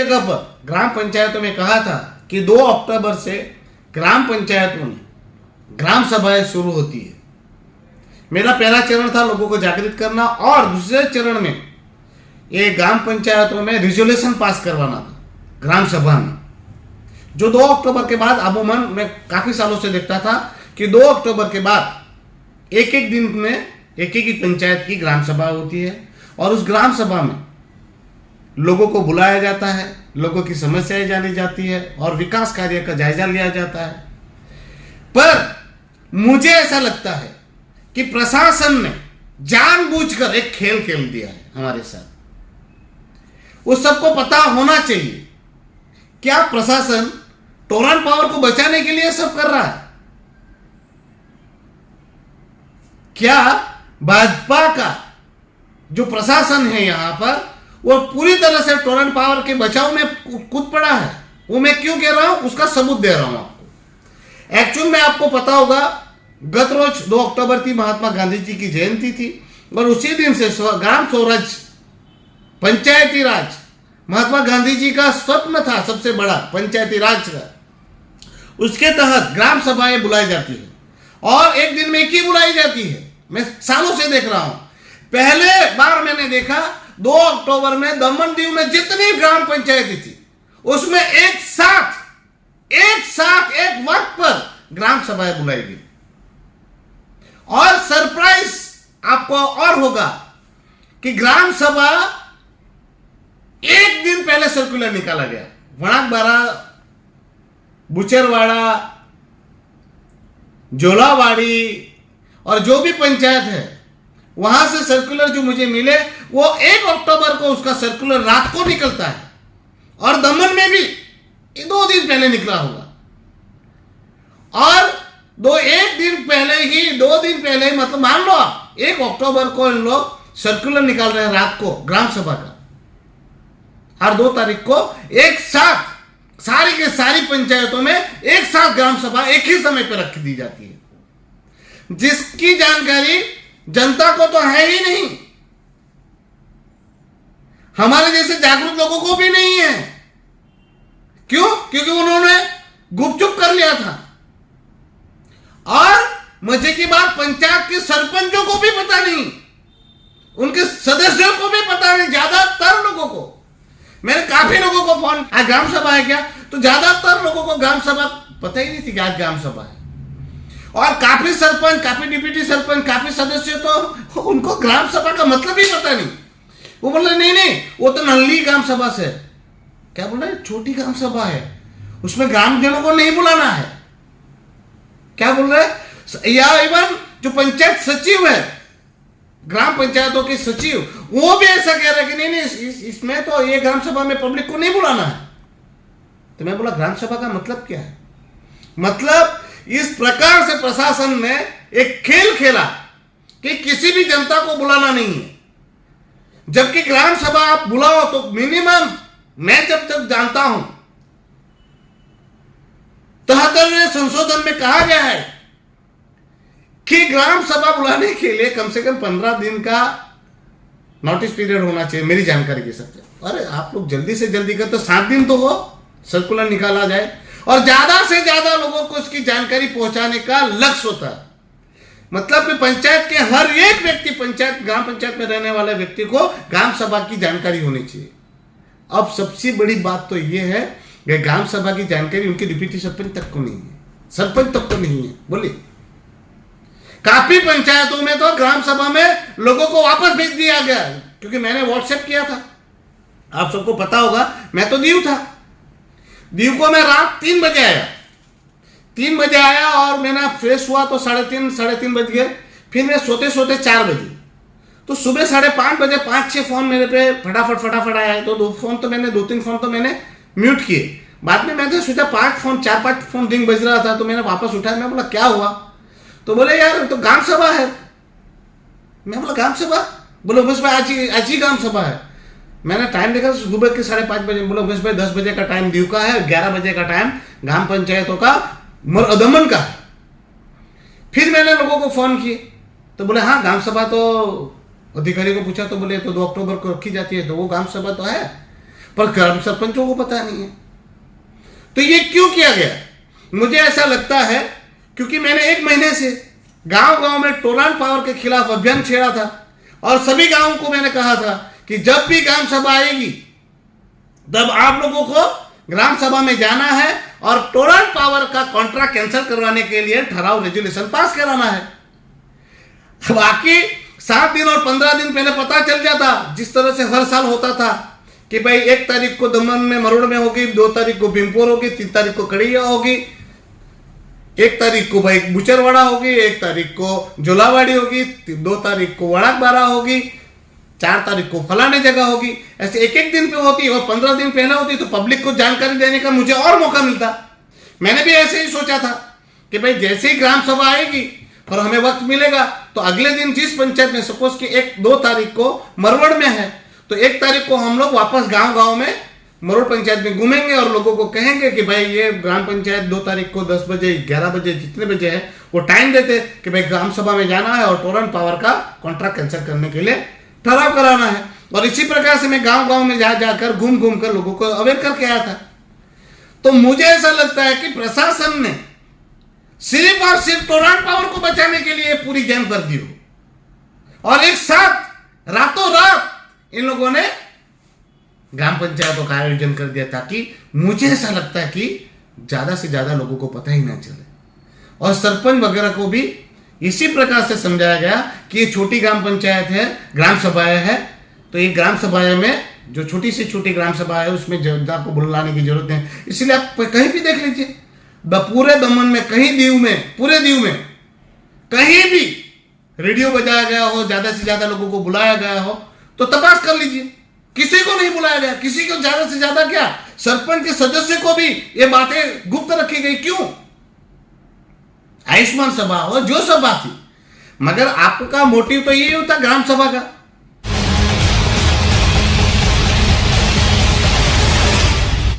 जगह पर ग्राम पंचायतों में कहा था कि 2 अक्टूबर से ग्राम पंचायतों में ग्राम सभाएं शुरू होती है। मेरा पहला चरण था लोगों को जागृत करना, और दूसरे चरण में ये ग्राम पंचायतों में रिजोल्यूशन पास करवाना था ग्राम सभा में, जो 2 अक्टूबर के बाद अमूमन मैं काफ़ी सालों से देखता था कि 2 अक्टूबर के बाद एक एक दिन में एक एक पंचायत की ग्राम सभा होती है, और उस ग्राम सभा में लोगों को बुलाया जाता है, लोगों की समस्याएं जानी जाती है और विकास कार्य का जायजा लिया जाता है। पर मुझे ऐसा लगता है कि प्रशासन ने जानबूझकर एक खेल खेल दिया है हमारे साथ। उस सबको पता होना चाहिए क्या प्रशासन टोरंट पावर को बचाने के लिए सब कर रहा है। क्या भाजपा का जो प्रशासन है यहां पर वो पूरी तरह से टोरंट पावर के बचाव में कूद पड़ा है? वो मैं क्यों कह रहा हूं, उसका सबूत दे रहा हूं आपको। एक्चुअल में आपको पता होगा गत रोज 2 अक्टूबर थी, महात्मा गांधी जी की जयंती थी, और उसी दिन से ग्राम स्वराज पंचायती राज महात्मा गांधी जी का स्वप्न था सबसे बड़ा पंचायती राज का। उसके तहत ग्राम सभाएं बुलाई जाती है, और एक दिन में एक ही बुलाई जाती है। मैं सालों से देख रहा हूं। पहले बार मैंने देखा 2 अक्टूबर में दमन दीव में जितनी ग्राम पंचायती थी उसमें एक साथ एक वक्त पर ग्राम सभाएं बुलाई गई। और सरप्राइज आपको और होगा कि ग्राम सभा एक दिन पहले सर्कुलर निकाला गया। वणाकबारा, बुचरवाड़ा, जोलावाड़ी और जो भी पंचायत है वहां से सर्कुलर जो मुझे मिले वो 1 अक्टूबर को उसका सर्कुलर रात को निकलता है, और दमन में भी 2 दिन पहले निकला होगा। और 2 दिन पहले ही मतलब मान लो आप 1 अक्टूबर को इन लोग सर्कुलर निकाल रहे हैं रात को ग्राम सभा का, और 2 तारीख को एक साथ सारी के सारी पंचायतों में एक साथ ग्राम सभा एक ही समय पर रख दी जाती है, जिसकी जानकारी जनता को तो है ही नहीं, हमारे जैसे जागरूक लोगों को भी नहीं है। क्यों? क्योंकि उन्होंने गुपचुप कर लिया था। और मजे की बात, पंचायत के सरपंचों को भी पता नहीं, उनके सदस्यों को भी पता नहीं, ज्यादातर लोगों को। मैंने काफी लोगों को फोन, आज ग्राम सभा है क्या, तो ज्यादातर लोगों को ग्राम सभा पता ही नहीं थी कि आज ग्राम सभा है। और काफी सरपंच, काफी डिप्टी सरपंच, काफी सदस्य तो उनको ग्राम सभा का मतलब ही पता नहीं। वो बोल रहे नहीं वो तो नल्ली ग्राम सभा से, क्या बोल रहे, छोटी ग्राम सभा है, उसमें ग्रामजनों को नहीं बुलाना है, क्या बोल रहे। या इवन जो पंचायत सचिव है, ग्राम पंचायतों के सचिव, वो भी ऐसा कह रहे कि नहीं इसमें तो ये ग्राम सभा में पब्लिक को नहीं बुलाना है। तो मैं बोला ग्राम सभा का मतलब क्या है? मतलब इस प्रकार से प्रशासन ने एक खेल खेला कि किसी भी जनता को बुलाना नहीं है, जबकि ग्राम सभा आप बुलाओ तो मिनिमम, मैं जब तक जानता हूं 73वें संशोधन में कहा गया है कि ग्राम सभा बुलाने के लिए कम से कम 15 दिन का नोटिस पीरियड होना चाहिए, मेरी जानकारी के साथ। अरे आप लोग जल्दी से जल्दी कर, तो 7 दिन तो हो सर्कुलर निकाला जाए, और ज्यादा से ज्यादा लोगों को इसकी जानकारी पहुंचाने का लक्ष्य होता है। मतलब कि पंचायत के हर एक व्यक्ति, ग्राम पंचायत में रहने वाले व्यक्ति को ग्राम सभा की जानकारी होनी चाहिए। अब सबसे बड़ी बात तो यह है कि ग्राम सभा की जानकारी उनके डिप्टी सरपंच तक को नहीं है, सरपंच तक को नहीं है। बोलिए, काफी पंचायतों में तो ग्राम सभा में लोगों को वापस भेज दिया गया, क्योंकि मैंने व्हाट्सएप किया था, आप सबको पता होगा। मैं तो दीव था, दीव को मैं रात 3 बजे आया, 3 बजे आया और मैंने फ्रेश हुआ तो 3:30 बज गए। फिर मैं सोते सोते 4 बजे, तो सुबह 5:30 बजे 5-6 फोन मेरे पे फटाफट आया। तो 2 फोन तो मैंने 2-3 फोन तो मैंने म्यूट किए। बाद में मैंने सोचा 4-5 फोन रिंग बज रहा था, तो मैंने वापस उठाया। मैं बोला क्या हुआ, तो बोले यार तो ग्राम सभा है। मैं बोला ग्राम सभा, बोलो बस भाई आज ही ग्राम सभा है। मैंने टाइम देखा सुबह के 5:30 बजे, बोला बस भाई 10 बजे का टाइम दीव का है, 11 बजे का टाइम ग्राम पंचायतों का दमन का है। फिर मैंने लोगों को फोन किए, तो बोले हाँ ग्राम सभा, तो अधिकारी को पूछा तो बोले तो 2 अक्टूबर को रखी जाती है, तो वो ग्राम सभा तो है। पर ग्राम सरपंचों को पता नहीं है। तो ये क्यों किया गया? मुझे ऐसा लगता है क्योंकि मैंने 1 महीने से गांव गांव में टोलान पावर के खिलाफ अभियान छेड़ा था और सभी गांवों को मैंने कहा था कि जब भी ग्राम सभा आएगी तब आप लोगों को ग्राम सभा में जाना है और टोलान पावर का कॉन्ट्रैक्ट कैंसिल करवाने के लिए ठहराव रेजोल्यूशन पास कराना है। बाकी 7 दिन और 15 दिन पहले पता चल जाता, जिस तरह से हर साल होता था कि भाई 1 तारीख को दमन में मरोड़ में होगी, 2 तारीख को भीमपुर होगी, 3 तारीख को कड़िया होगी, 1 तारीख को भाई बुचरवाड़ा होगी, 1 तारीख को जोलावाड़ी होगी, 2 तारीख को वड़ाक बारा होगी, 4 तारीख को फलाने जगह होगी। ऐसे एक दिन पे होती और 15 दिन पहले होती तो पब्लिक को जानकारी देने का मुझे और मौका मिलता। मैंने भी ऐसे ही सोचा था कि भाई जैसे ही ग्राम सभा आएगी और हमें वक्त मिलेगा तो अगले दिन जिस पंचायत में सपोज कि 1-2 तारीख को मरवड़ में है तो 1 तारीख को हम लोग वापस गांव गांव में मरोड़ पंचायत में घूमेंगे और लोगों को कहेंगे कि भाई ये ग्राम पंचायत 2 तारीख को 10 बजे 11 बजे जितने बजे है वो टाइम देते कि भाई ग्राम सभा में जाना है और टोलान पावर का कॉन्ट्रैक्ट कैंसिल करने के लिए ठहराव कराना है। और इसी प्रकार से मैं गांव गांव में जाकर घूम घूम कर लोगों को अवेयर करके आया था। तो मुझे ऐसा लगता है कि प्रशासन ने सिर्फ और सिर्फ टोलान पावर को बचाने के लिए पूरी जैम कर दी हो और एक साथ रातों रात इन लोगों ने ग्राम पंचायतों का आयोजन कर दिया ताकि मुझे ऐसा लगता है कि ज्यादा से ज्यादा लोगों को पता ही ना चले। और सरपंच वगैरह को भी इसी प्रकार से समझाया गया कि ये छोटी ग्राम पंचायत है, ग्राम सभाएं है, तो ये ग्राम सभाएं में जो छोटी से छोटी ग्राम सभा है उसमें जनता को बुलाने की जरूरत है। इसलिए आप कहीं भी देख लीजिए, पूरे दमन में कहीं दीव में, पूरे दीव में कहीं भी रेडियो बजाया गया हो, ज्यादा से ज्यादा लोगों को बुलाया गया हो तो तपास कर लीजिए, किसी को नहीं बुलाया गया। किसी को ज्यादा से ज्यादा क्या, सरपंच के सदस्य को भी ये बातें गुप्त रखी गई। क्यों? आयुष्मान सभा हो, जो सभा थी, मगर आपका मोटिव तो यही होता ग्राम सभा का